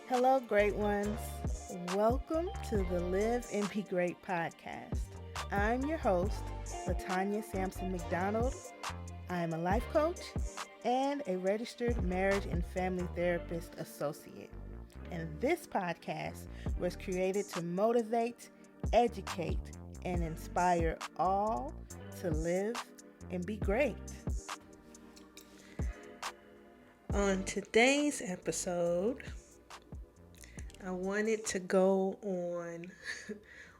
Hello, great ones. Welcome to the Live and Be Great podcast. I'm your host, Latanya Sampson McDonald. I am a life coach and a registered marriage and family therapist associate. And this podcast was created to motivate, educate, and inspire all to live and be great. On today's episode, I wanted to go on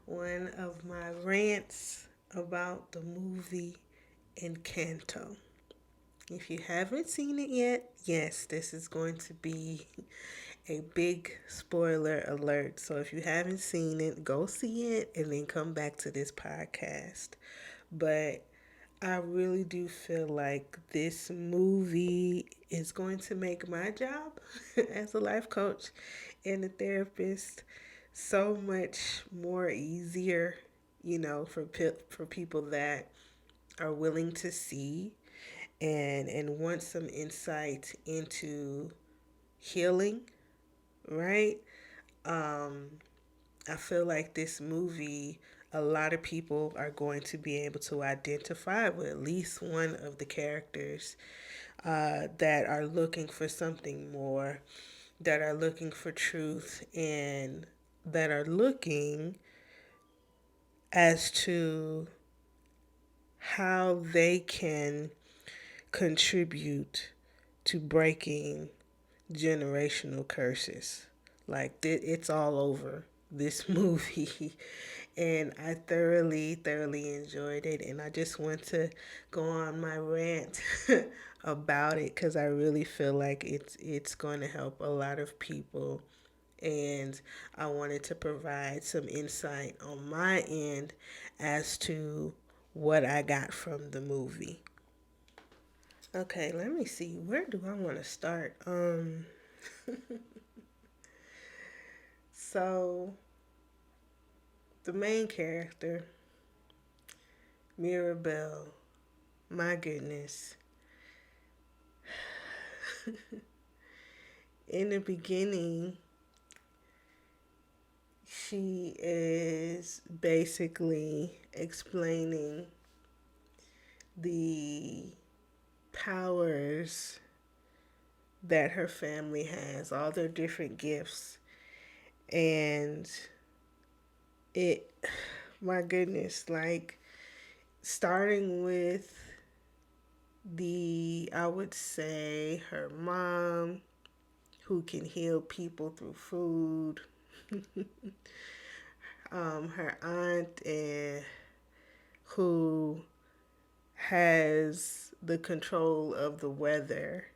one of my rants about the movie Encanto. If you haven't seen it yet, yes, this is going to be a big spoiler alert. So if you haven't seen it, go see it and then come back to this podcast. But I really do feel like this movie is going to make my job as a life coach and a therapist so much more easier, for people that are willing to see and want some insight into healing, right? I feel like this movie, a lot of people are going to be able to identify with at least one of the characters that are looking for something more, that are looking for truth, and that are looking as to how they can contribute to breaking generational curses. Like, it's all over this movie. And I thoroughly enjoyed it. And I just want to go on my rant about it because I really feel like it's going to help a lot of people. And I wanted to provide some insight on my end as to what I got from the movie. Okay, let me see. Where do I want to start? So the main character, Mirabelle, my goodness. In the beginning, she is basically explaining the powers that her family has, all their different gifts. And it, my goodness, like starting with I would say her mom, who can heal people through food, her aunt, who has the control of the weather.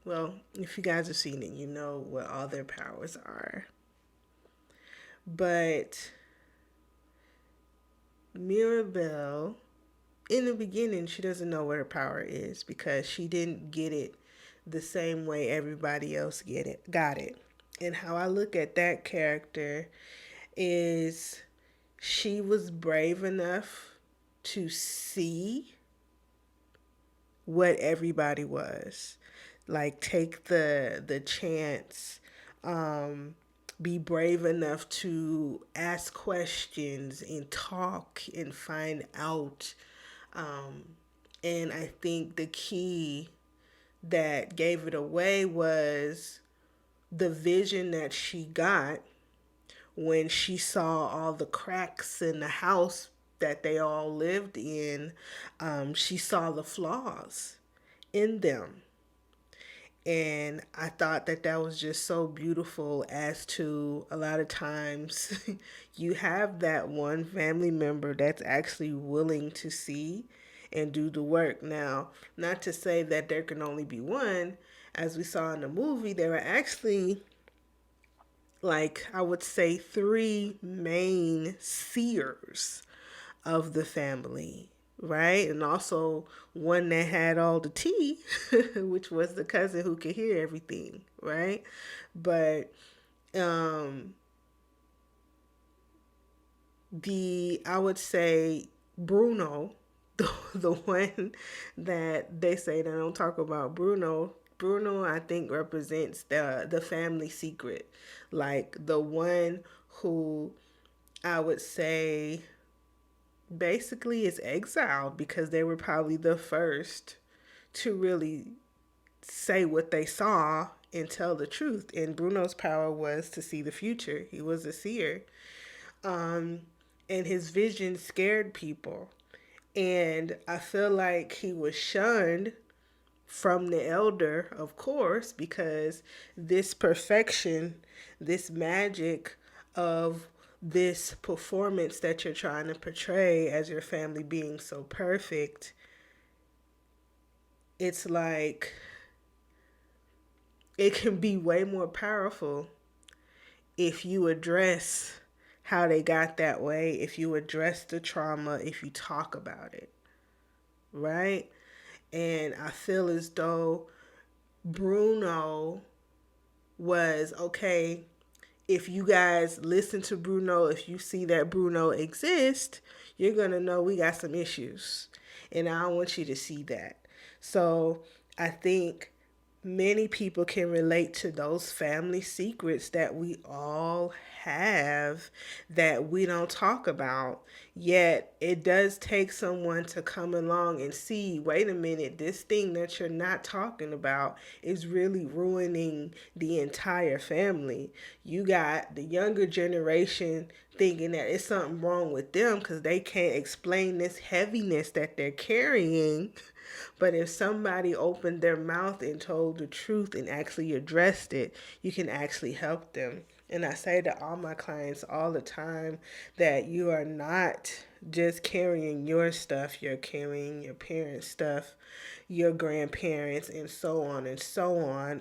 Well, if you guys have seen it, you know what all their powers are. But Mirabelle, in the beginning, she doesn't know what her power is because she didn't get it the same way everybody else got it. And how I look at that character is she was brave enough to see what everybody was. Like, take the chance, be brave enough to ask questions and talk and find out. And I think the key that gave it away was the vision that she got when she saw all the cracks in the house that they all lived in. She saw the flaws in them. And I thought that was just so beautiful, as to a lot of times you have that one family member that's actually willing to see and do the work. Now, not to say that there can only be one. As we saw in the movie, there are actually, like, I would say 3 main seers of the family, right? And also one that had all the tea, which was the cousin who could hear everything, right? But I would say Bruno, the one that they say they don't talk about. Bruno, I think represents the family secret, like the one who I would say basically is exiled because they were probably the first to really say what they saw and tell the truth. And Bruno's power was to see the future. He was a seer. Um, and his vision scared people. And I feel like he was shunned from the elder, of course, because this perfection, this magic of this performance that you're trying to portray as your family being so perfect, it's like it can be way more powerful if you address how they got that way, if you address the trauma, if you talk about it, right? And I feel as though Bruno was okay. If you guys listen to Bruno, if you see that Bruno exists, you're going to know we got some issues. And I don't want you to see that. So I think many people can relate to those family secrets that we all have that we don't talk about. Yet it does take someone to come along and see, wait a minute, this thing that you're not talking about is really ruining the entire family. You got the younger generation thinking that it's something wrong with them because they can't explain this heaviness that they're carrying. But if somebody opened their mouth and told the truth and actually addressed it, you can actually help them. And I say to all my clients all the time that you are not just carrying your stuff, you're carrying your parents' stuff, your grandparents, and so on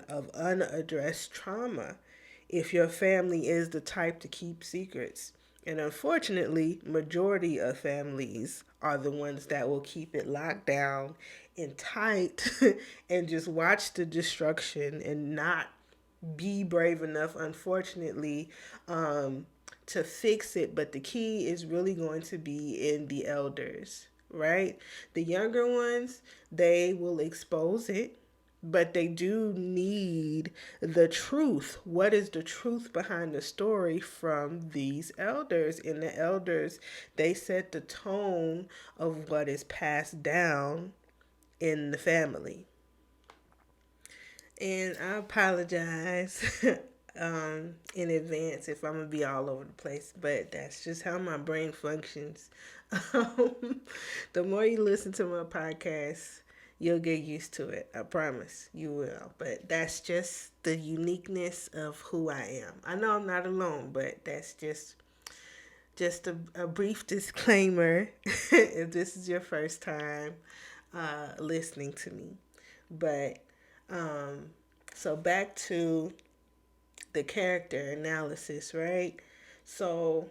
of unaddressed trauma if your family is the type to keep secrets. And unfortunately, majority of families are the ones that will keep it locked down and tight and just watch the destruction and not be brave enough, unfortunately, to fix it. But the key is really going to be in the elders, right? The younger ones, they will expose it, but they do need the truth. What is the truth behind the story from these elders? And the elders, they set the tone of what is passed down in the family. And I apologize in advance if I'm gonna be all over the place, but that's just how my brain functions. The more you listen to my podcast, you'll get used to it. I promise you will. But that's just the uniqueness of who I am. I know I'm not alone, but that's just a brief disclaimer if this is your first time listening to me. But um, so back to the character analysis, right? So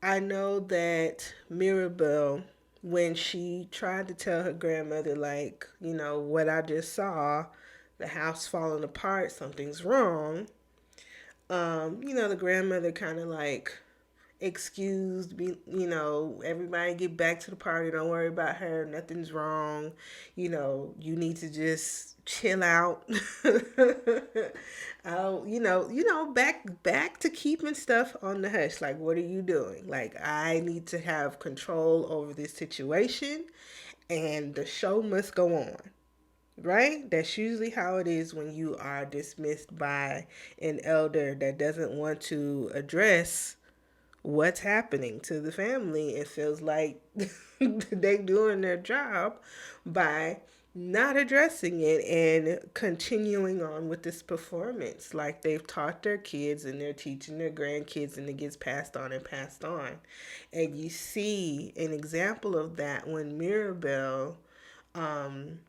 I know that Mirabelle, when she tried to tell her grandmother, like, what I just saw, the house falling apart, something's wrong. The grandmother kind of like excused me, everybody get back to the party, don't worry about her, nothing's wrong, you need to just chill out. Back to keeping stuff on the hush. Like, what are you doing? Like, I need to have control over this situation and the show must go on. Right? That's usually how it is when you are dismissed by an elder that doesn't want to address what's happening to the family. It feels like they doing their job by not addressing it and continuing on with this performance like they've taught their kids and they're teaching their grandkids, and it gets passed on and passed on. And you see an example of that when Mirabelle um,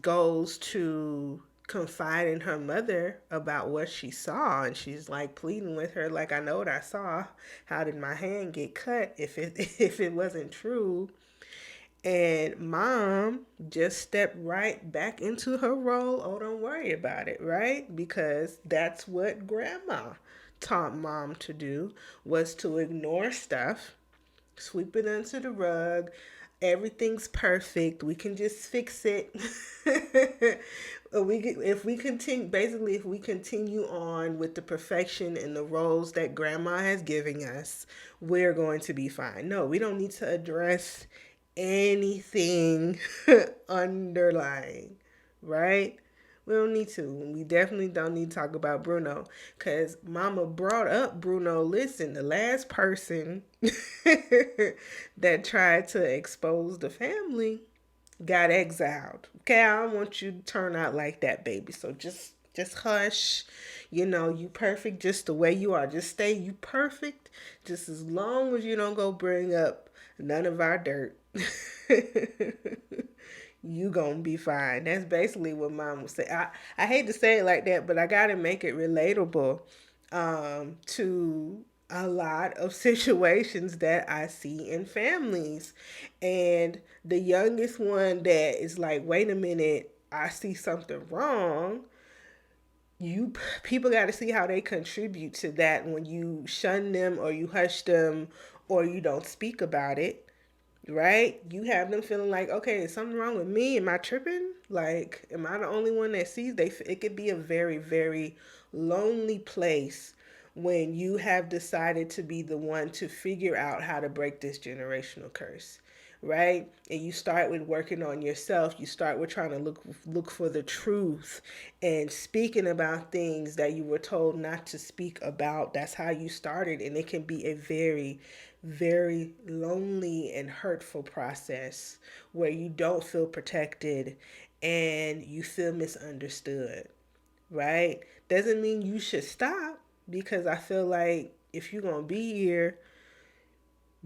goes to confide in her mother about what she saw, and she's like pleading with her, like, I know what I saw, how did my hand get cut if it if it wasn't true? And mom just stepped right back into her role. Oh, don't worry about it, right? Because that's what grandma taught mom to do was to ignore stuff, sweep it under the rug. Everything's perfect. We can just fix it. If we continue, basically, if we continue on with the perfection and the roles that grandma has given us, we're going to be fine. No, we don't need to address anything underlying, right? We don't need to. We definitely don't need to talk about Bruno because Mama brought up Bruno. Listen, the last person that tried to expose the family got exiled. Okay, I don't want you to turn out like that, baby. So just hush. You perfect just the way you are. Just stay you perfect just as long as you don't go bring up none of our dirt. You gonna be fine. That's basically what mom would say. I hate to say it like that, but I gotta make it relatable to a lot of situations that I see in families. And the youngest one that is like, wait a minute, I see something wrong. You people got to see how they contribute to that when you shun them or you hush them or you don't speak about it, right? You have them feeling like, okay, is something wrong with me? Am I tripping? Like, am I the only one that sees? It could be a very, very lonely place when you have decided to be the one to figure out how to break this generational curse, right? And you start with working on yourself. You start with trying to look for the truth and speaking about things that you were told not to speak about. That's how you started, and it can be a very, very lonely and hurtful process where you don't feel protected and you feel misunderstood, right? Doesn't mean you should stop, because I feel like if you're going to be here,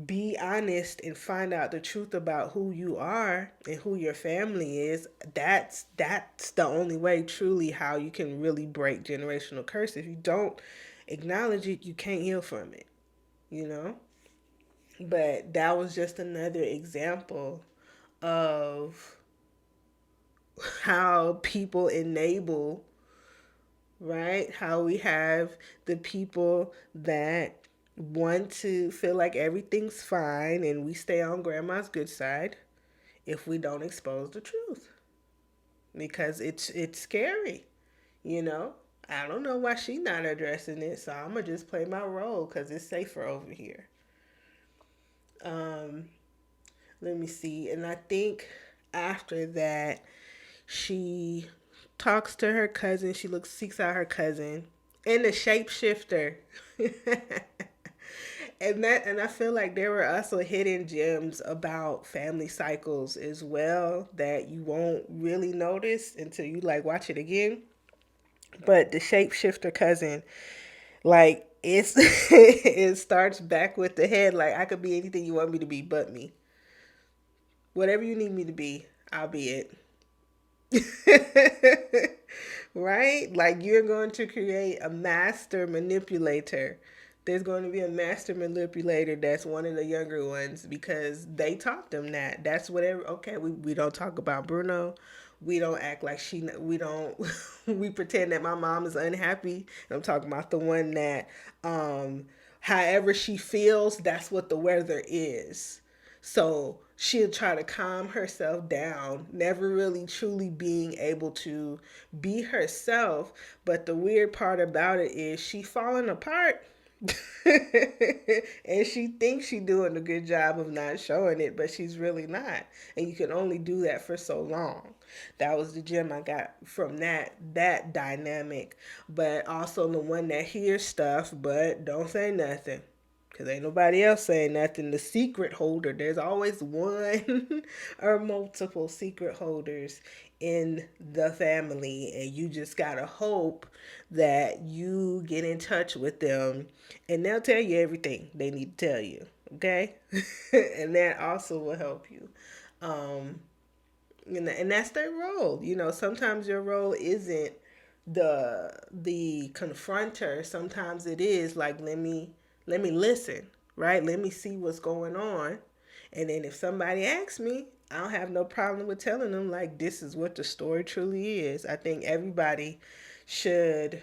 be honest and find out the truth about who you are and who your family is. That's the only way truly how you can really break generational curse. If you don't acknowledge it, you can't heal from it, you know? But that was just another example of how people enable, right? How we have the people that want to feel like everything's fine and we stay on grandma's good side if we don't expose the truth, because it's scary, you know. I don't know why she not addressing it, so I'm gonna just play my role because it's safer over here. um Let me see. And I think after that, she talks to her cousin. She seeks out her cousin and the shapeshifter. And I feel like there were also hidden gems about family cycles as well that you won't really notice until you like watch it again. But the shapeshifter cousin, like it's it starts back with the head, like I could be anything you want me to be but me. Whatever you need me to be, I'll be it. Right? Like you're going to create a master manipulator. There's going to be a master manipulator that's one of the younger ones because they taught them that. That's whatever. Okay, we don't talk about Bruno. We don't act like we don't, we pretend that my mom is unhappy. I'm talking about the one that, however she feels, that's what the weather is. So she'll try to calm herself down, never really truly being able to be herself. But the weird part about it is she falling apart. And she thinks she's doing a good job of not showing it, but she's really not. And you can only do that for so long. That was the gem I got from that dynamic. But also the one that hears stuff but don't say nothing. Because ain't nobody else saying nothing. The secret holder. There's always one or multiple secret holders in the family. And you just got to hope that you get in touch with them. And they'll tell you everything they need to tell you. Okay? And that also will help you. Um, and that's their role. Sometimes your role isn't the confronter. Sometimes it is like, let me listen, right? Let me see what's going on. And then if somebody asks me, I don't have no problem with telling them like this is what the story truly is. I think everybody should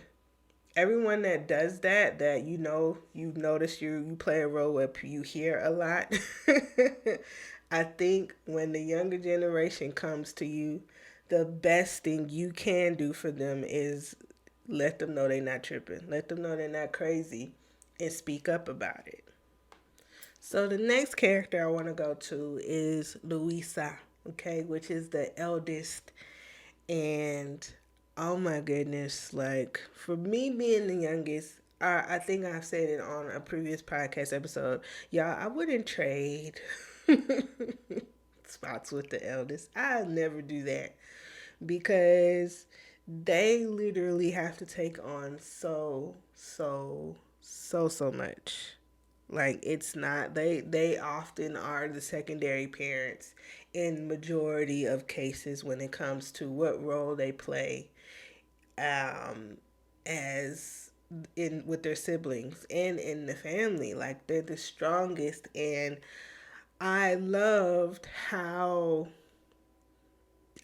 everyone that does that, that you notice you play a role where you hear a lot. I think when the younger generation comes to you, the best thing you can do for them is let them know they're not tripping, let them know they're not crazy, and speak up about it. So the next character I want to go to is Louisa, okay, which is the eldest. And oh my goodness, like for me being the youngest, I think I've said it on a previous podcast episode. Y'all, I wouldn't trade spots with the eldest. I never do that because they literally have to take on so much. Like it's not, they often are the secondary parents in majority of cases when it comes to what role they play um as in with their siblings and in the family. Like they're the strongest. And I loved how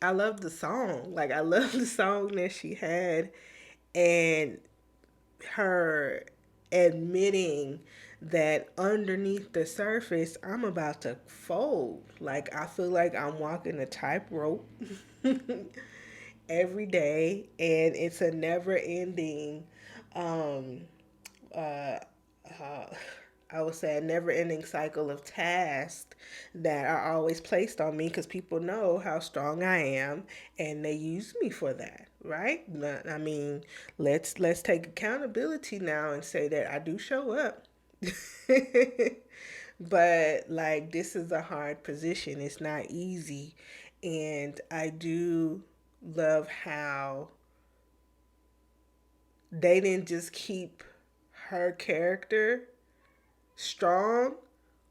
I love the song. Like I love the song that she had, and her admitting that underneath the surface I'm about to fold. Like I feel like I'm walking a tightrope every day, and it's a never ending um uh, uh I would say a never ending cycle of tasks that are always placed on me because people know how strong I am and they use me for that, right? I mean, let's take accountability now and say that I do show up. But like this is a hard position. It's not easy. And I do love how they didn't just keep her character strong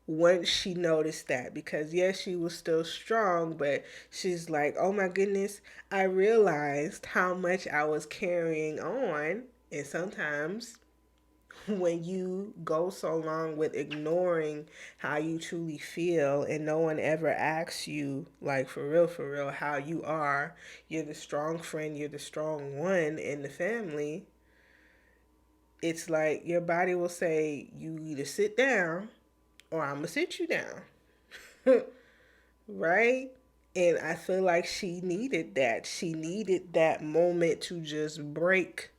once she noticed that, because yes, she was still strong, but she's like, oh my goodness, I realized how much I was carrying on. And sometimes when you go so long with ignoring how you truly feel and no one ever asks you, like for real, how you are, you're the strong friend, you're the strong one in the family, it's like your body will say, you either sit down or I'm gonna sit you down. Right? And I feel like she needed that. She needed that moment to just break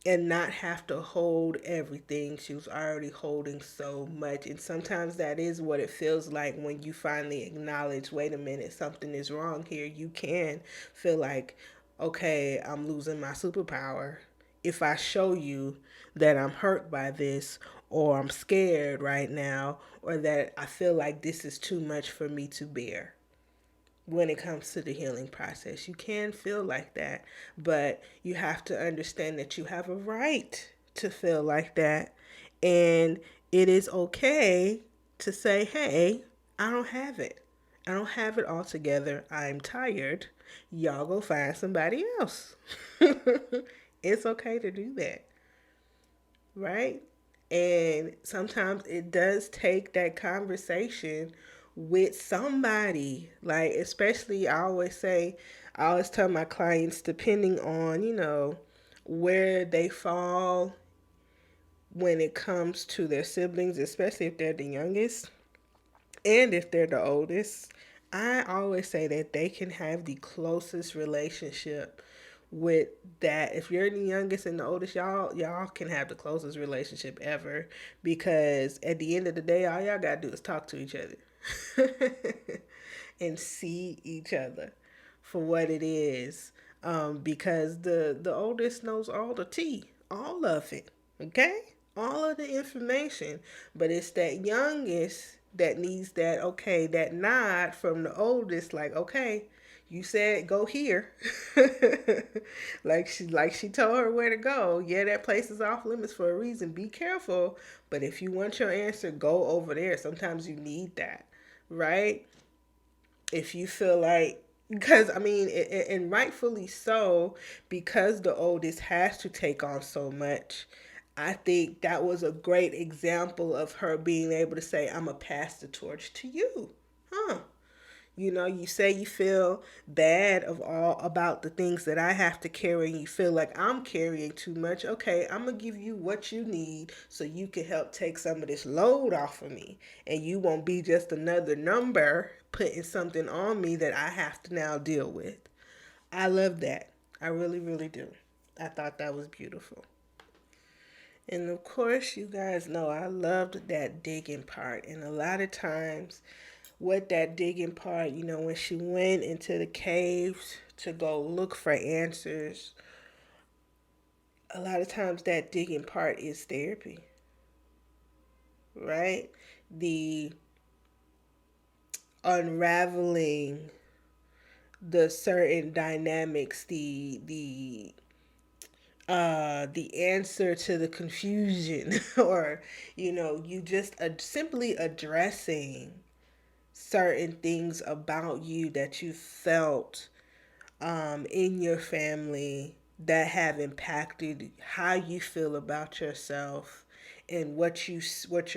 and not have to hold everything. She was already holding so much. And sometimes that is what it feels like when you finally acknowledge, wait a minute, something is wrong here. You can feel like, okay, I'm losing my superpower. If I show you that I'm hurt by this, or I'm scared right now, or that I feel like this is too much for me to bear when it comes to the healing process. You can feel like that, but you have to understand that you have a right to feel like that. And it is okay to say, hey, I don't have it. I don't have it all together. I'm tired. Y'all go find somebody else. It's okay to do that, right? And sometimes it does take that conversation with somebody. Like, especially, I always tell my clients, depending on, where they fall when it comes to their siblings, especially if they're the youngest and if they're the oldest, I always say that they can have the closest relationship with that. If you're the youngest and the oldest, y'all can have the closest relationship ever, because at the end of the day, all y'all gotta do is talk to each other and see each other for what it is. Because the oldest knows all the tea, all of it, okay, all of the information. But it's that youngest that needs that, okay, that nod from the oldest, like, okay, you said go here. Like she told her where to go. Yeah, that place is off limits for a reason. Be careful. But if you want your answer, go over there. Sometimes you need that, right? If you feel like, because I mean, and rightfully so, because the oldest has to take on so much. I think that was a great example of her being able to say, I'm going to pass the torch to you. Huh. You know, you say you feel bad of all about the things that I have to carry and you feel like I'm carrying too much. Okay, I'm gonna give you what you need so you can help take some of this load off of me. And you won't be just another number putting something on me that I have to now deal with. I love that. I really, really do. I thought that was beautiful. And of course, you guys know I loved that digging part. And a lot of times, what that digging part, you know, when she went into the caves to go look for answers, a lot of times that digging part is therapy, right? The unraveling the certain dynamics, the answer to the confusion or you know you just simply addressing certain things about you that you felt in your family that have impacted how you feel about yourself and what you're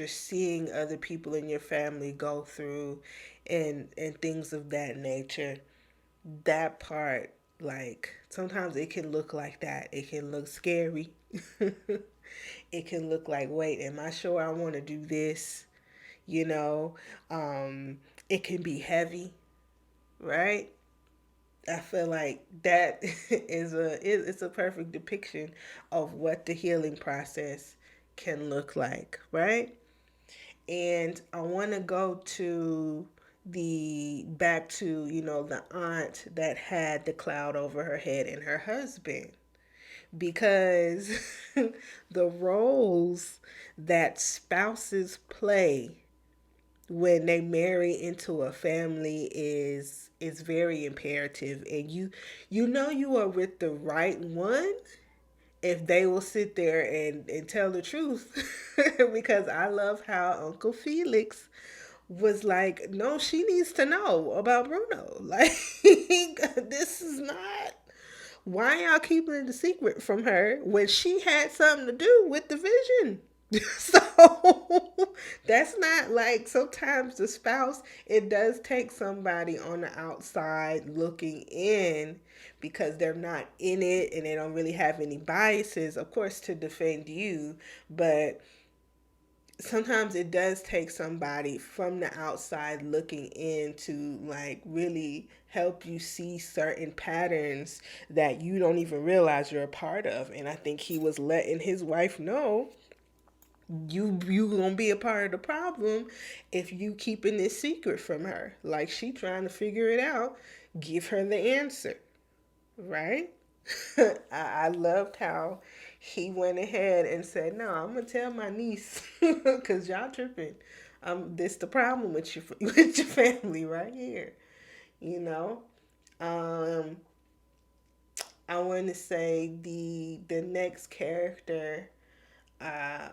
seeing other people in your family go through and things of that nature. That part, like sometimes it can look like that, it can look scary. It can look like, wait, am I sure I want to do this? You know, um it can be heavy, right? I feel like that it's a perfect depiction of what the healing process can look like, right? And I want to go to the back to, you know, the aunt that had the cloud over her head and her husband, because the roles that spouses play when they marry into a family is very imperative, and you know you are with the right one if they will sit there and tell the truth. Because I love how Uncle Felix was like, no, she needs to know about Bruno. Like, this is not, why y'all keeping it a secret from her when she had something to do with the vision? So that's not like, sometimes the spouse, it does take somebody on the outside looking in because they're not in it and they don't really have any biases, of course, to defend you. But sometimes it does take somebody from the outside looking in to like really help you see certain patterns that you don't even realize you're a part of. And I think he was letting his wife know, you gonna be a part of the problem if you keeping this secret from her. Like, she trying to figure it out, give her the answer, right? I loved how he went ahead and said, no, I'm gonna tell my niece because y'all tripping. This the problem with your with your family right here, you know. um I want to say the next character, uh,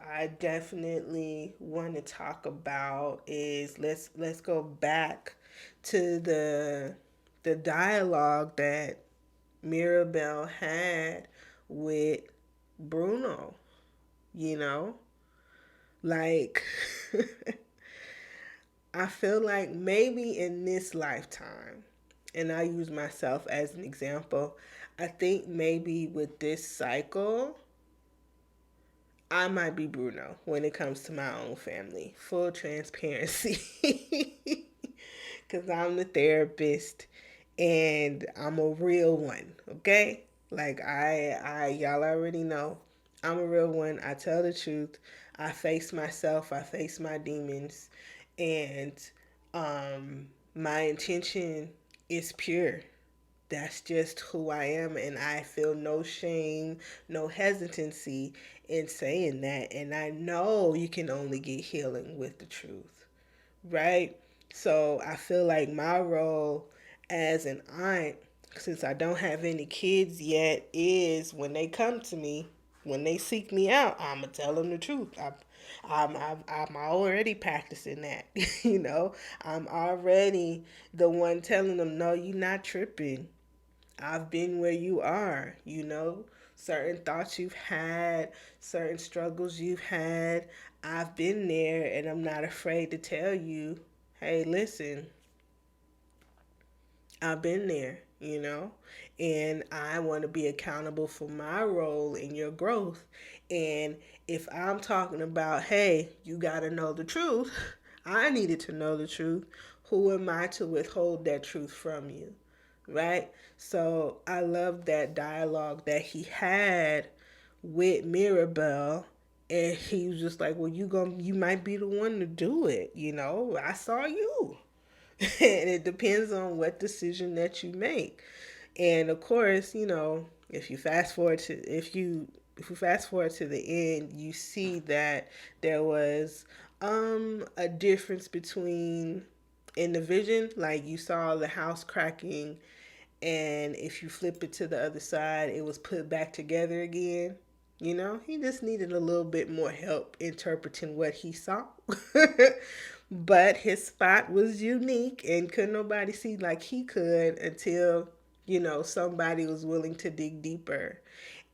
I definitely want to talk about is, let's go back to the dialogue that Mirabelle had with Bruno. You know, like I feel like maybe in this lifetime, and I use myself as an example, I think maybe with this cycle I might be Bruno when it comes to my own family. Full transparency. Because I'm the therapist and I'm a real one, okay? Like, y'all already know. I'm a real one. I tell the truth. I face myself. I face my demons. And my intention is pure. That's just who I am, and I feel no shame, no hesitancy in saying that. And I know you can only get healing with the truth, right? So I feel like my role as an aunt, since I don't have any kids yet, is when they come to me, when they seek me out, I'm gonna tell them the truth. I'm already practicing that, you know. I'm already the one telling them, no, you're not tripping. I've been where you are, you know, certain thoughts you've had, certain struggles you've had. I've been there and I'm not afraid to tell you, hey, listen, I've been there, and I want to be accountable for my role in your growth. And if I'm talking about, hey, you got to know the truth, I needed to know the truth. Who am I to withhold that truth from you? Right? So I love that dialogue that he had with Mirabelle, and he was just like, well, you might be the one to do it, I saw you. And it depends on what decision that you make. And of course, if you fast forward to if you fast forward to the end, you see that there was a difference between in the vision, like you saw the house cracking, and if you flip it to the other side, it was put back together again. He just needed a little bit more help interpreting what he saw. But his spot was unique, and couldn't nobody see like he could until, somebody was willing to dig deeper.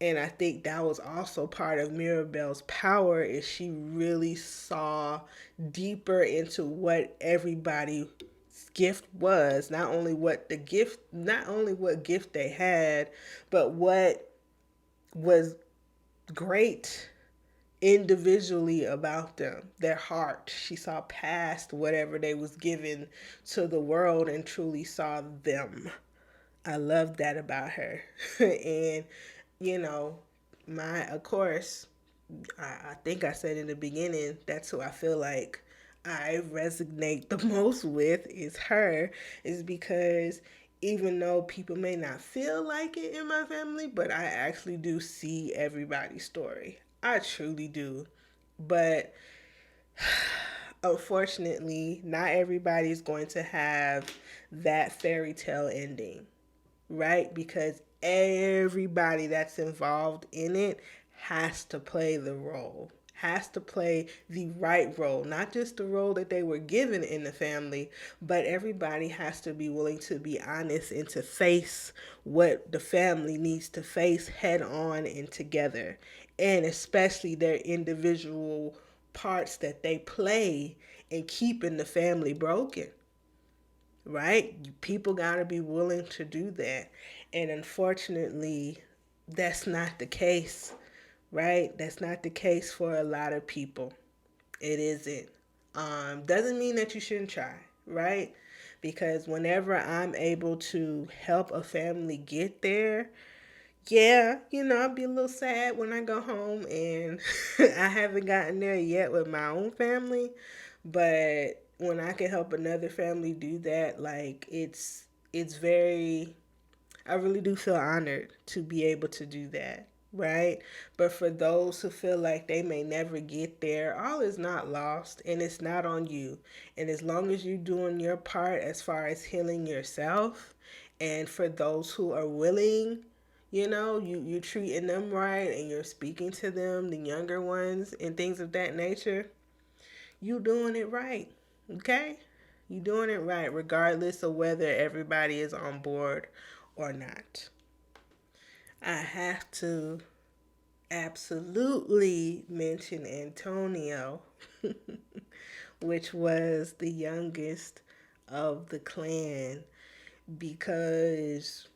And I think that was also part of Mirabelle's power is she really saw deeper into what everybody's gift was, not only what gift they had, but what was great individually about them, their heart. She saw past whatever they was given to the world and truly saw them. I love that about her. And you know my of course, I think I said in the beginning, that's who I feel like I resonate the most with is her, is because even though people may not feel like it in my family, but I actually do see everybody's story. I truly do. But unfortunately, not everybody's going to have that fairy tale ending, right? Because everybody that's involved in it has to play the role, has to play the right role, not just the role that they were given in the family, but everybody has to be willing to be honest and to face what the family needs to face head on and together, and especially their individual parts that they play in keeping the family broken, right? People got to be willing to do that. And unfortunately, that's not the case, right? That's not the case for a lot of people. It isn't. Doesn't mean that you shouldn't try, right? Because whenever I'm able to help a family get there, yeah, I'll be a little sad when I go home and I haven't gotten there yet with my own family. But when I can help another family do that, like it's very, I really do feel honored to be able to do that, right? But for those who feel like they may never get there, all is not lost and it's not on you. And as long as you're doing your part as far as healing yourself, and for those who are willing, you're treating them right and you're speaking to them, the younger ones, and things of that nature, you doing it right. Okay? You doing it right, regardless of whether everybody is on board or not. I have to absolutely mention Antonio, which was the youngest of the clan, because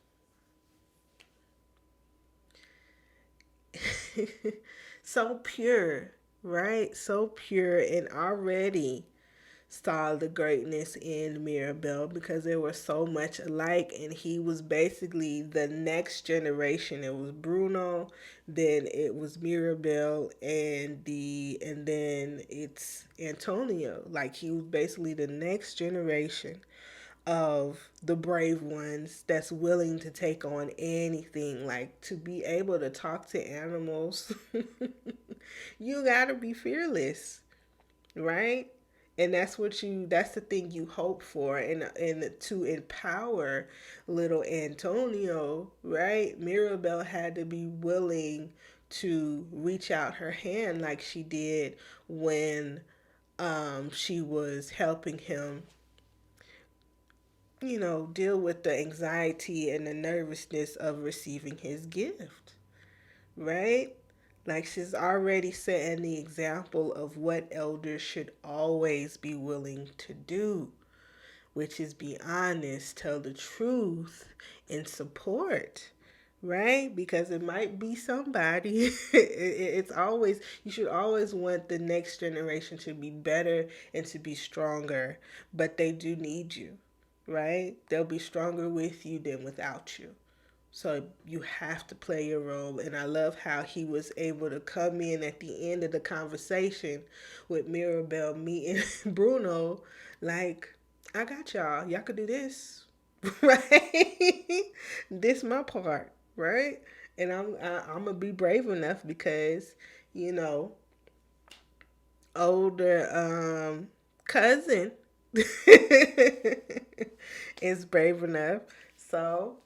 so pure, right? So pure, and already saw the greatness in Mirabelle because they were so much alike, and he was basically the next generation. It was Bruno, then it was Mirabelle, and then it's Antonio. Like he was basically the next generation of the brave ones that's willing to take on anything, like to be able to talk to animals. You got to be fearless, right? And that's the thing you hope for, and to empower little Antonio, right? Mirabelle had to be willing to reach out her hand like she did when she was helping him, deal with the anxiety and the nervousness of receiving his gift, right? Like she's already setting the example of what elders should always be willing to do, which is be honest, tell the truth, and support, right? Because it might be somebody. It's always, you should always want the next generation to be better and to be stronger, but they do need you, right? They'll be stronger with you than without you. So you have to play your role. And I love how he was able to come in at the end of the conversation with Mirabelle meeting Bruno, like, I got y'all. Y'all could do this. Right? This my part, right? And I'm gonna be brave enough because, you know, older cousin is brave enough. So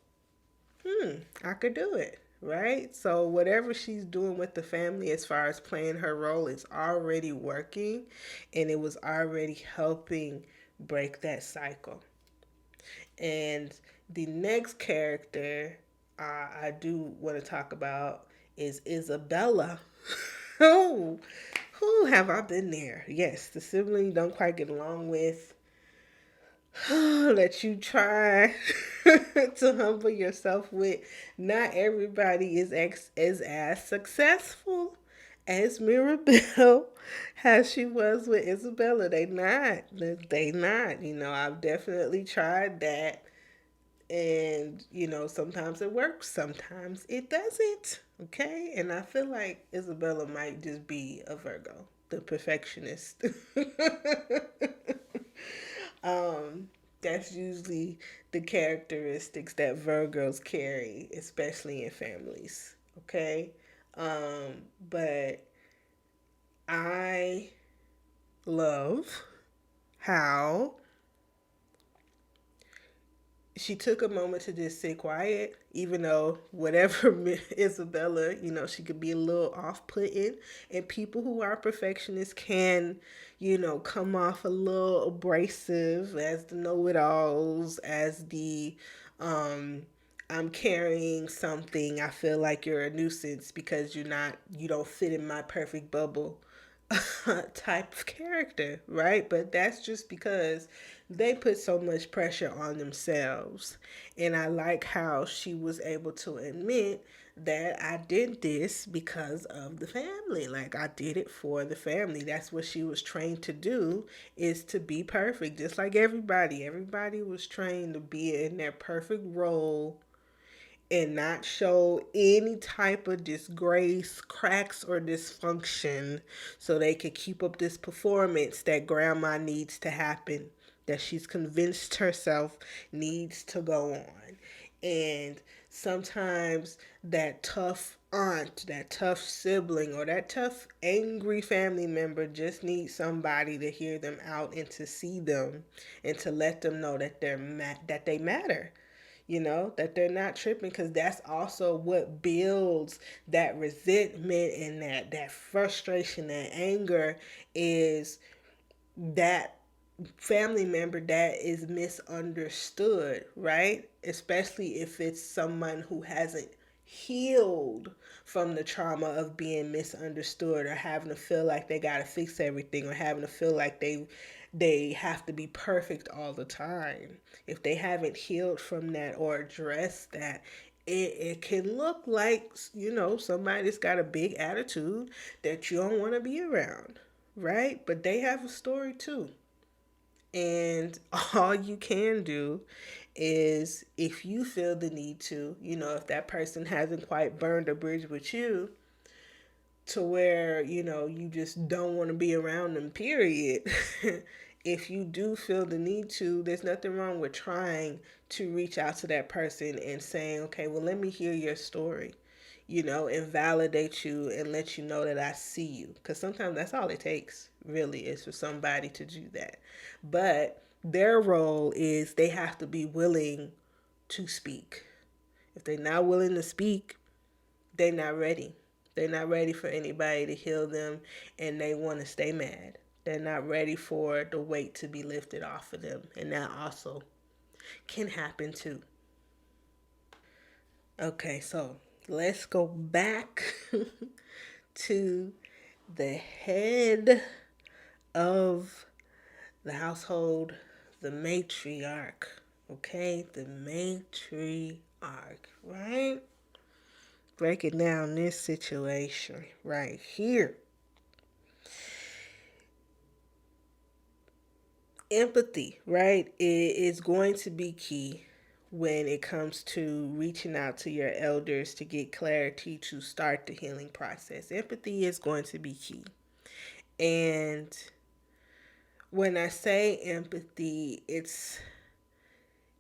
I could do it, right? So whatever she's doing with the family as far as playing her role is already working, and it was already helping break that cycle. And the next character I do want to talk about is Isabella. Oh, who have I been there? Yes, the sibling you don't quite get along with, that you try to humble yourself with. Not everybody is as successful as Mirabelle as she was with Isabella. They not. They not. You know, I've definitely tried that. And, you know, sometimes it works, sometimes it doesn't. Okay? And I feel like Isabella might just be a Virgo, the perfectionist. um, that's usually the characteristics that Virgos carry, especially in families. Okay? But I love how she took a moment to just sit quiet, even though whatever Isabella, you know, she could be a little off putting. And people who are perfectionists can, you know, come off a little abrasive as the know it alls, as the, um, I'm carrying something. I feel like you're a nuisance because you don't fit in my perfect bubble type of character, right? But that's just because they put so much pressure on themselves. And I like how she was able to admit that I did this because of the family. Like I did it for the family. That's what she was trained to do, is to be perfect. Just like everybody. Everybody was trained to be in their perfect role and not show any type of disgrace, cracks, or dysfunction so they could keep up this performance that grandma needs to happen, that she's convinced herself needs to go on. And sometimes that tough aunt, that tough sibling, or that tough angry family member just needs somebody to hear them out and to see them and to let them know that that they matter, you know, that they're not tripping, because that's also what builds that resentment and that frustration, that anger, is that family member that is misunderstood, right? Especially if it's someone who hasn't healed from the trauma of being misunderstood, or having to feel like they got to fix everything, or having to feel like they have to be perfect all the time. If they haven't healed from that or addressed that, it can look like, you know, somebody's got a big attitude that you don't want to be around, right? But they have a story too. And all you can do is, if you feel the need to, you know, if that person hasn't quite burned a bridge with you to where, you know, you just don't want to be around them, period. If you do feel the need to, there's nothing wrong with trying to reach out to that person and saying, okay, well, let me hear your story, you know, and validate you and let you know that I see you. Because sometimes that's all it takes, really, is for somebody to do that. But their role is they have to be willing to speak. If they're not willing to speak, they're not ready. They're not ready for anybody to heal them, and they want to stay mad. They're not ready for the weight to be lifted off of them. And that also can happen too. Okay, so let's go back to the head of the household, The matriarch. Okay? The matriarch, right? Breaking down this situation right here. Empathy, right, is going to be key when it comes to reaching out to your elders to get clarity to start the healing process. Empathy is going to be key. And when I say empathy, it's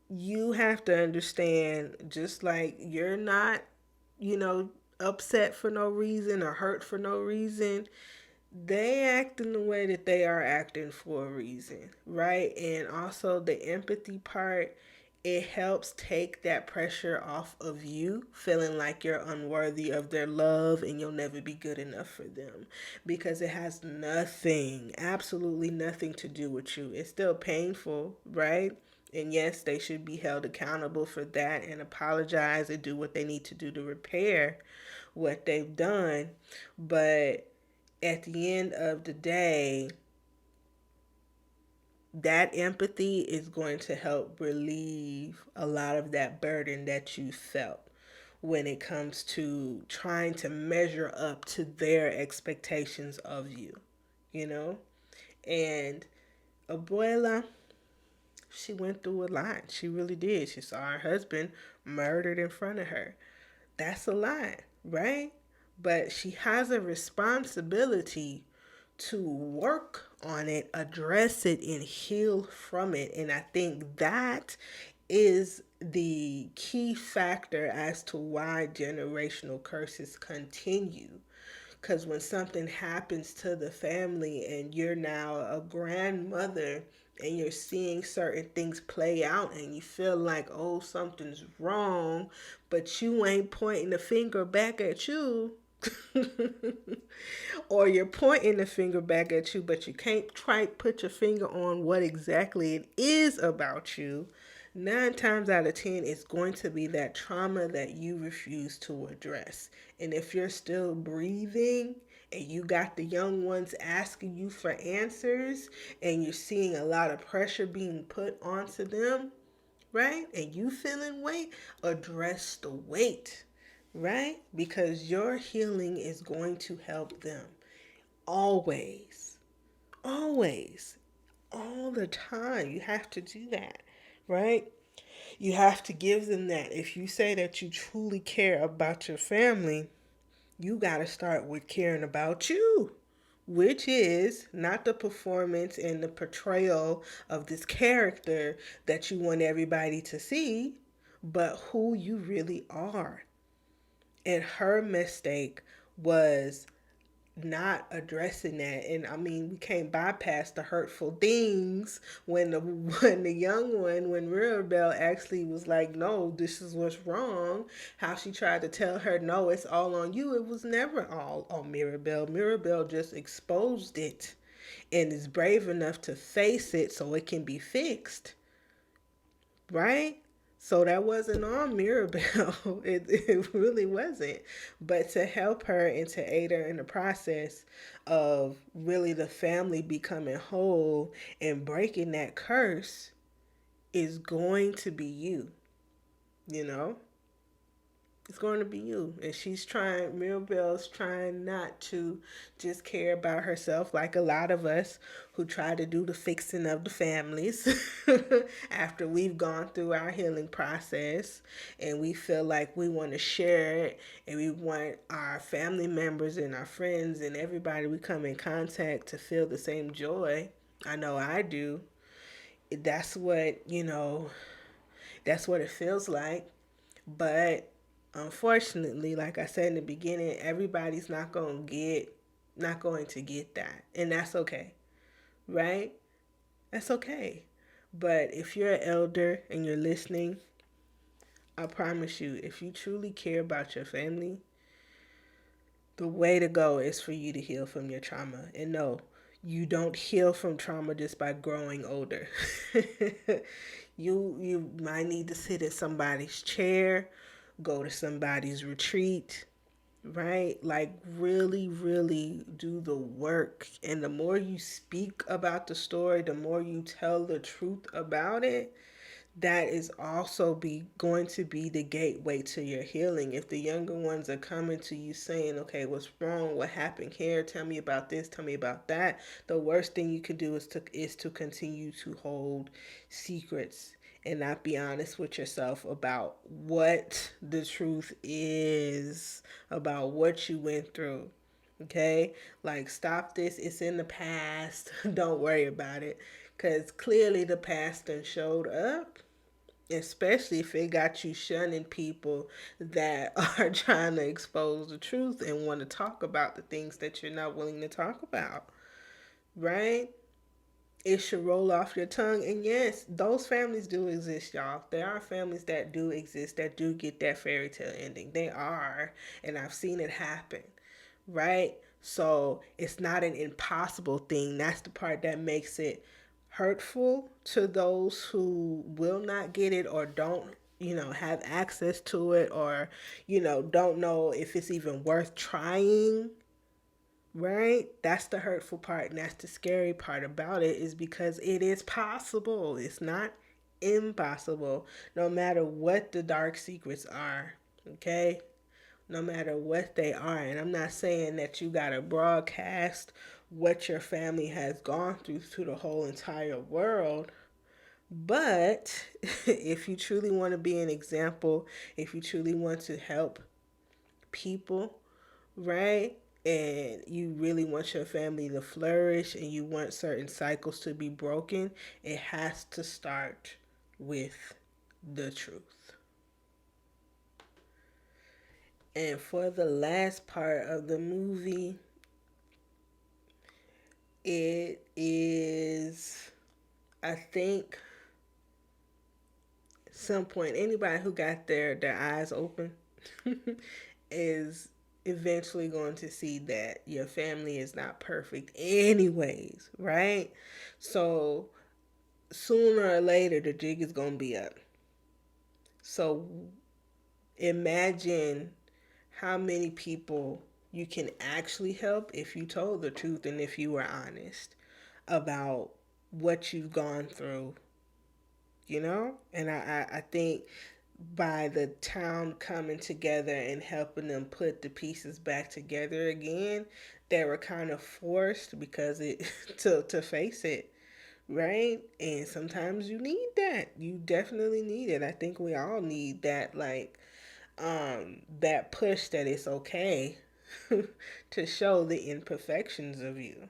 you have to understand just like you're not, you know, upset for no reason or hurt for no reason. They act in the way that they are acting for a reason, right? And also the empathy part, it helps take that pressure off of you feeling like you're unworthy of their love and you'll never be good enough for them, because it has nothing, absolutely nothing to do with you. It's still painful, right? And yes, they should be held accountable for that and apologize and do what they need to do to repair what they've done. But at the end of the day, that empathy is going to help relieve a lot of that burden that you felt when it comes to trying to measure up to their expectations of you, you know? And Abuela, she went through a lot. She really did. She saw her husband murdered in front of her. That's a lot, right? But she has a responsibility to work on it, address it, and heal from it. And I think that is the key factor as to why generational curses continue. Because when something happens to the family and you're now a grandmother and you're seeing certain things play out and you feel like, oh, something's wrong, but you ain't pointing the finger back at you. Or you're pointing the finger back at you, but you can't try put your finger on what exactly it is about you. 9 times out of 10, it's going to be that trauma that you refuse to address. And if you're still breathing and you got the young ones asking you for answers and you're seeing a lot of pressure being put onto them, right? And you feeling weight, address the weight, right? Because your healing is going to help them. Always. Always. All the time. You have to do that, right? You have to give them that. If you say that you truly care about your family, you got to start with caring about you, which is not the performance and the portrayal of this character that you want everybody to see, but who you really are. And her mistake was not addressing that. And I mean, we can't bypass the hurtful things when the when the young one, when Mirabelle actually was like, no, this is what's wrong. How she tried to tell her, no, it's all on you. It was never all on Mirabelle. Mirabelle just exposed it and is brave enough to face it so it can be fixed, right? So that wasn't on Mirabelle. It really wasn't. But to help her and to aid her in the process of really the family becoming whole and breaking that curse is going to be you, you know? It's going to be you. And she's trying, Mirabelle's trying not to just care about herself like a lot of us who try to do the fixing of the families after we've gone through our healing process and we feel like we want to share it and we want our family members and our friends and everybody we come in contact to feel the same joy. I know I do. That's what, that's what it feels like. But unfortunately, like I said in the beginning, everybody's not going to get that. And that's okay. Right? That's okay. But if you're an elder and you're listening, I promise you, if you truly care about your family, the way to go is for you to heal from your trauma. And no, you don't heal from trauma just by growing older. You might need to sit in somebody's chair, go to somebody's retreat, right? Like, really, really do the work. And the more you speak about the story, the more you tell the truth about it, that is also be going to be the gateway to your healing. If the younger ones are coming to you saying, okay, what's wrong, what happened here, tell me about this, tell me about that, the worst thing you can do is to continue to hold secrets and not be honest with yourself about what the truth is, about what you went through. Okay? Like, stop this. It's in the past. Don't worry about it. Because clearly the past done showed up, especially if it got you shunning people that are trying to expose the truth and want to talk about the things that you're not willing to talk about. Right? It should roll off your tongue. And yes, those families do exist, y'all. There are families that do exist that do get that fairy tale ending. They are. And I've seen it happen. Right? So it's not an impossible thing. That's the part that makes it hurtful to those who will not get it or don't, have access to it, or, don't know if it's even worth trying. Right? That's the hurtful part, and that's the scary part about it, is because it is possible. It's not impossible, no matter what the dark secrets are. Okay? No matter what they are. And I'm not saying that you got to broadcast what your family has gone through to the whole entire world. But if you truly want to be an example, if you truly want to help people, right? And you really want your family to flourish and you want certain cycles to be broken, it has to start with the truth. And for the last part of the movie, it is, I think, some point, anybody who got their eyes open is eventually going to see that your family is not perfect anyways, right? So sooner or later the jig is going to be up. So imagine how many people you can actually help if you told the truth and if you were honest about what you've gone through, And I think by the town coming together and helping them put the pieces back together again, they were kind of forced because it to face it, right? And sometimes you need that. You definitely need it. I think we all need that, like, that push that it's okay to show the imperfections of you,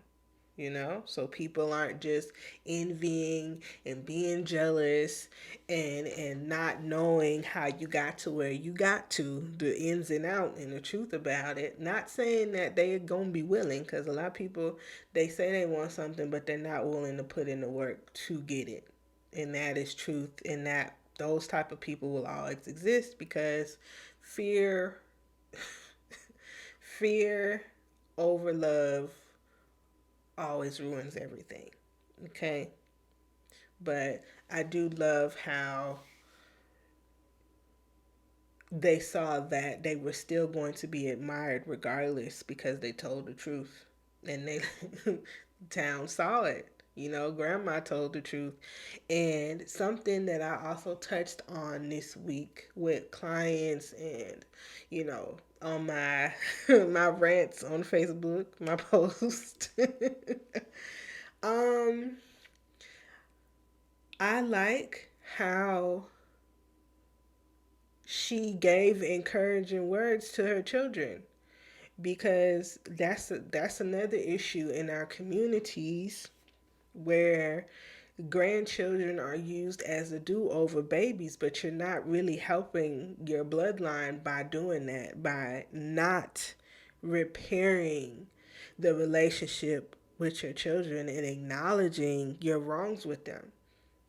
so people aren't just envying and being jealous and not knowing how you got to where you got to, the ins and out and the truth about it. Not saying that they're gonna be willing, because a lot of people, they say they want something but they're not willing to put in the work to get it. And that is truth, and that those type of people will always exist because fear fear over love always ruins everything. Okay? But I do love how they saw that they were still going to be admired regardless because they told the truth. And they town saw it. Grandma told the truth. And something that I also touched on this week with clients and, on my my rants on Facebook, my post. um I like how she gave encouraging words to her children, because that's another issue in our communities where grandchildren are used as a do-over babies, but you're not really helping your bloodline by doing that, by not repairing the relationship with your children and acknowledging your wrongs with them.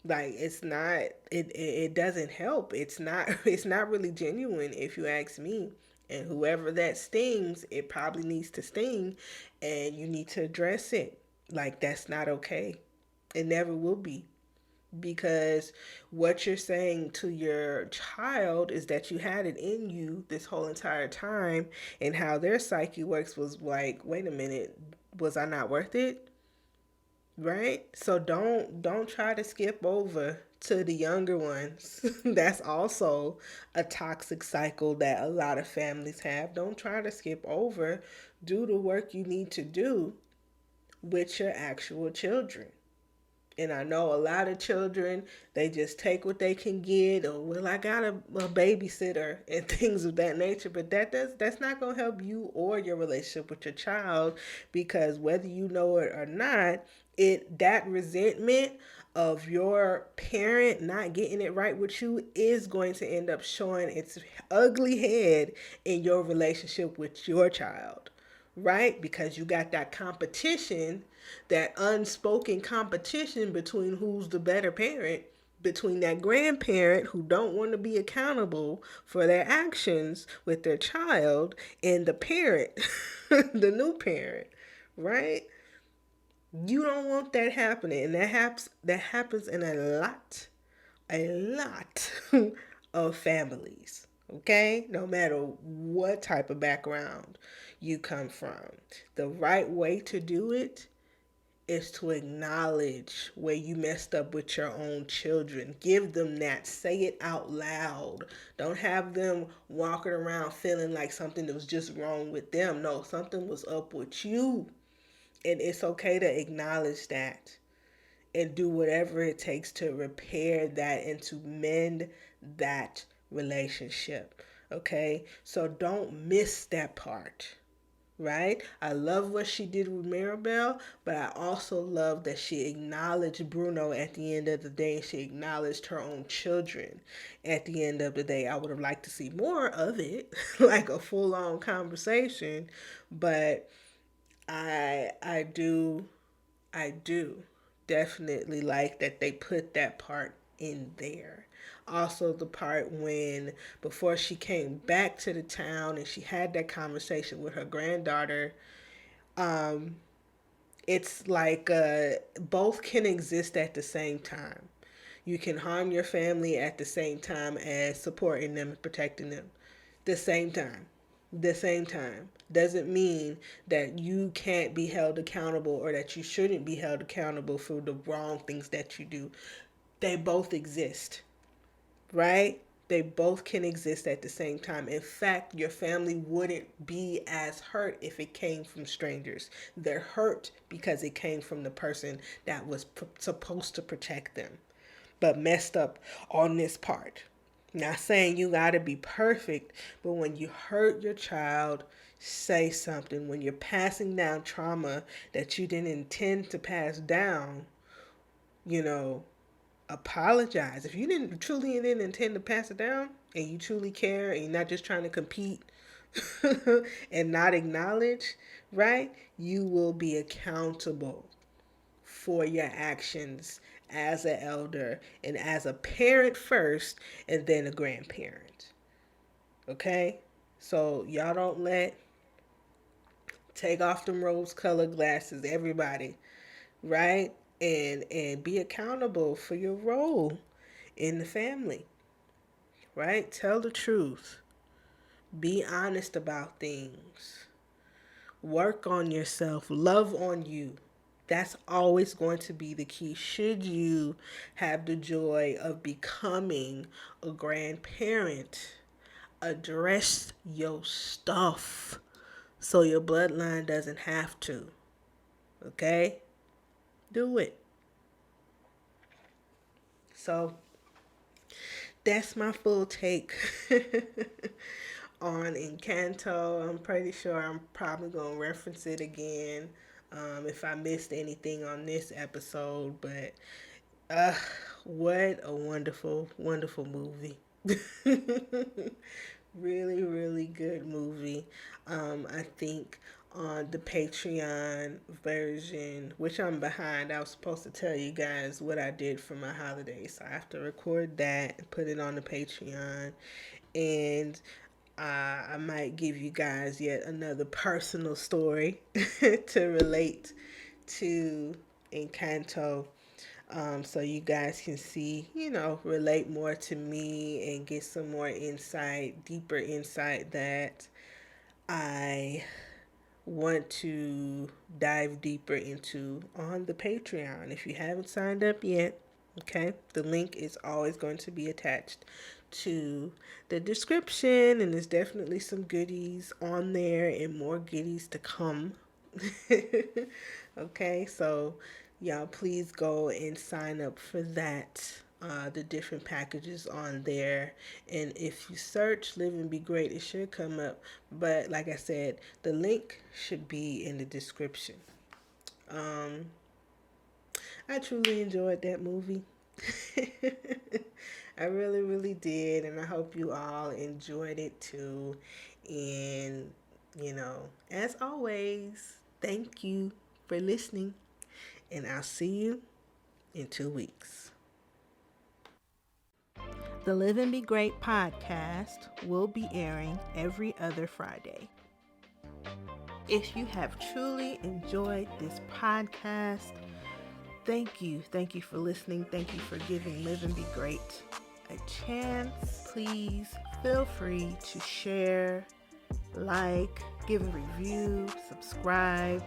Like, it's not, it doesn't help. It's not really genuine, if you ask me. And whoever that stings, it probably needs to sting, and you need to address it. Like, that's not okay. It never will be. because what you're saying to your child is that you had it in you this whole entire time, and how their psyche works was like, wait a minute, was I not worth it? Right? So don't try to skip over to the younger ones. That's also a toxic cycle that a lot of families have. Don't try to skip over. Do the work you need to do with your actual children. And I know a lot of children, they just take what they can get, or well, I got a babysitter and things of that nature. But that's not gonna help you or your relationship with your child, because whether you know it or not, it that resentment of your parent not getting it right with you is going to end up showing its ugly head in your relationship with your child, right? Because you got that competition, that unspoken competition between who's the better parent, between that grandparent who don't want to be accountable for their actions with their child, and the parent, the new parent, right? You don't want that happening, and that happens in a lot of families. Okay, no matter what type of background you come from, the right way to do it is to acknowledge where you messed up with your own children. Give them that. Say it out loud. Don't have them walking around feeling like something that was just wrong with them. No, something was up with you. And it's okay to acknowledge that and do whatever it takes to repair that and to mend that relationship. Okay? So don't miss that part, right? I love what she did with Maribel, but I also love that she acknowledged Bruno at the end of the day. She acknowledged her own children at the end of the day. I would have liked to see more of it, like a full on conversation, but I do definitely like that they put that part in there. Also, the part when before she came back to the town and she had that conversation with her granddaughter, um, it's like both can exist at the same time. You can harm your family at the same time as supporting them and protecting them. The same time. The same time. Doesn't mean that you can't be held accountable or that you shouldn't be held accountable for the wrong things that you do. They both exist, right? They both can exist at the same time. In fact, your family wouldn't be as hurt if it came from strangers. They're hurt because it came from the person that was supposed to protect them, but messed up on this part. Not saying you gotta be perfect, but when you hurt your child, say something. When you're passing down trauma that you didn't intend to pass down, you know, apologize. If you didn't intend to pass it down, and you truly care, and you're not just trying to compete and not acknowledge, right? You will be accountable for your actions as an elder and as a parent first, and then a grandparent. Okay? So y'all don't let take off them rose colored glasses, everybody, right? And be accountable for your role in the family, right? Tell the truth. Be honest about things. Work on yourself. Love on you. That's always going to be the key. Should you have the joy of becoming a grandparent, address your stuff so your bloodline doesn't have to. Okay? Do it. So that's my full take on Encanto. I'm pretty sure I'm probably going to reference it again if I missed anything on this episode. But uh, what a wonderful, wonderful movie. Really, really good movie. I think on the Patreon version, which I'm behind, I was supposed to tell you guys what I did for my holidays. So I have to record that and put it on the Patreon. And I might give you guys yet another personal story to relate to Encanto. so you guys can see, relate more to me and get some more insight, deeper insight that I want to dive deeper into on the Patreon. If you haven't signed up yet, okay, the link is always going to be attached to the description, and there's definitely some goodies on there and more goodies to come. Okay, so y'all please go and sign up for that. The different packages on there, and if you search Live and Be Great, it should come up. But like I said, the link should be in the description. um I truly enjoyed that movie. I really, really did, and I hope you all enjoyed it too. And as always, thank you for listening, and I'll see you in 2 weeks. The Live and Be Great podcast will be airing every other Friday. If you have truly enjoyed this podcast, thank you. Thank you for listening. Thank you for giving Live and Be Great a chance. Please feel free to share, like, give a review, subscribe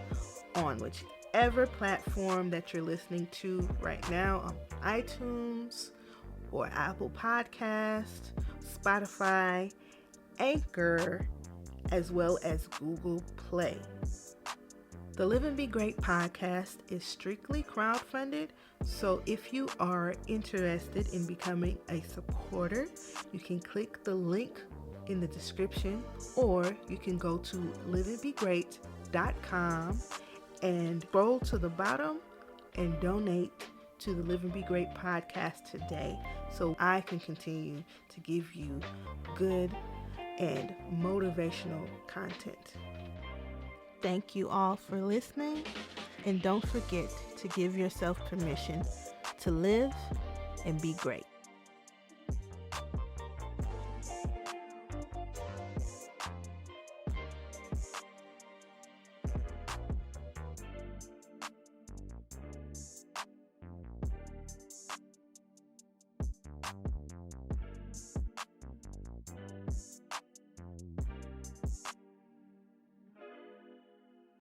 on whichever platform that you're listening to right now, on iTunes or Apple Podcast, Spotify, Anchor, as well as Google Play. The Live and Be Great podcast is strictly crowdfunded, so if you are interested in becoming a supporter, you can click the link in the description, or you can go to liveandbegreat.com and scroll to the bottom and donate to the Live and Be Great podcast today, so I can continue to give you good and motivational content. Thank you all for listening, and don't forget to give yourself permission to live and be great.